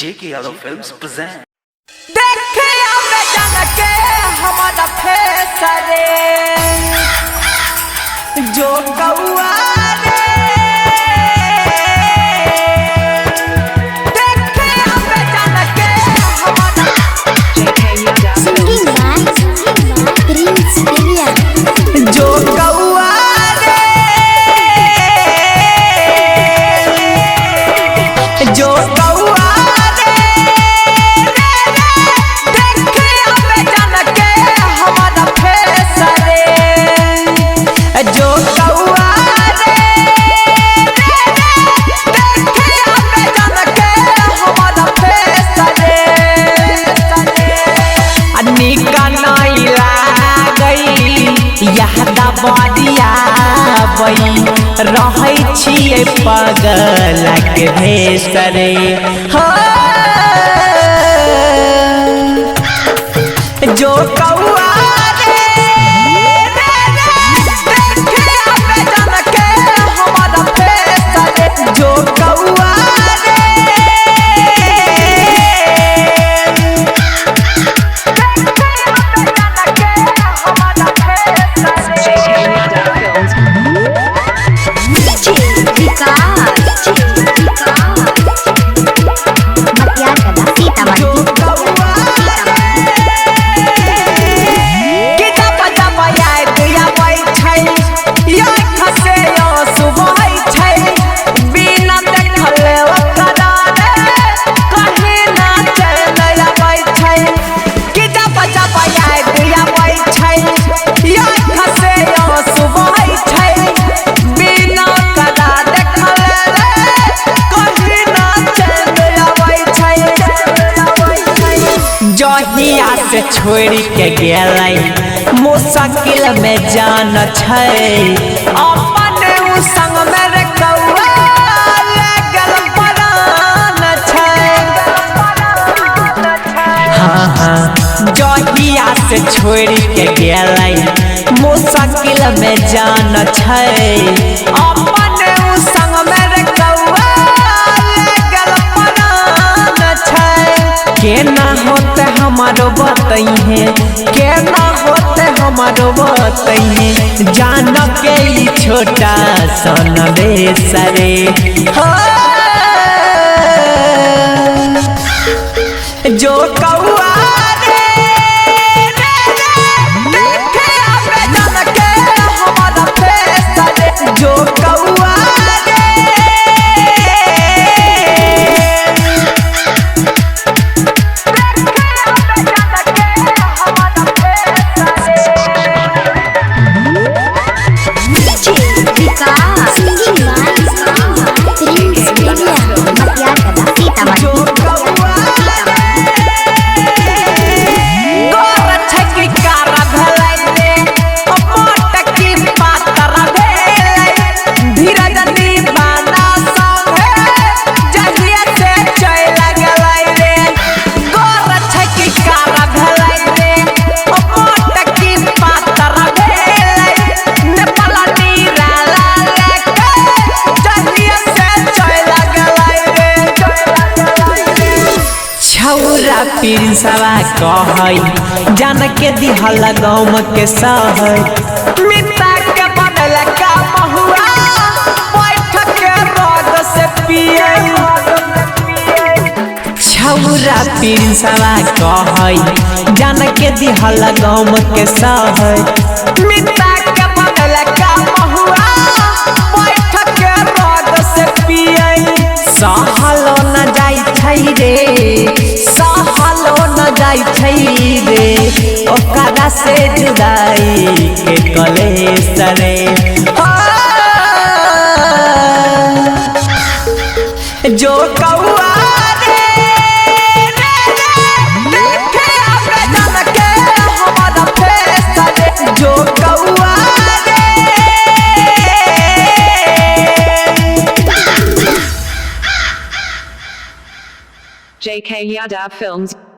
J.K. Yadav Films present. देखे आवे जन के हमारा फेस रे जो कौआ रे देखे आवे जन के हमारा जो कौआ रे जो कौआ बदिया रहै छियै पगल के भेसरे जो कौआ रे देखे आवे जन के हमारा फेसरे जो कौआ जहिया से छोड़ के गेलै मुश्किल में जान छै अपने उ संग में रे कौआ लगल परान छै हाँ जहिया से छोड़ के गेलै मुश्किल में जान छै अपने उ संग में रे कौआ लगल परान छै केना होते हमारो बतइहे केना होते हमारो बतइहे जान के ई छोटा सन बेसरे जो कौआ रे देखे आवे जन के हमारा फेसरे जो कौआ पिरसवा कहै जान के दिहल गाँव के सहै मिटा के बदल का महुआ बैठ के रग से पिए छौरा पिरसवा कहै जान के दिहल गाँव के सहै मिटा के बदल का महुआ बैठ के रग से पिए सहलो न जाई छै रे सहलो न जाई छै रे ओकरा से जुदाई के कलेश रे जो कौआ रे देखे आवे जन के हमारा फेसरे जो कौआ J.K. Yadav Films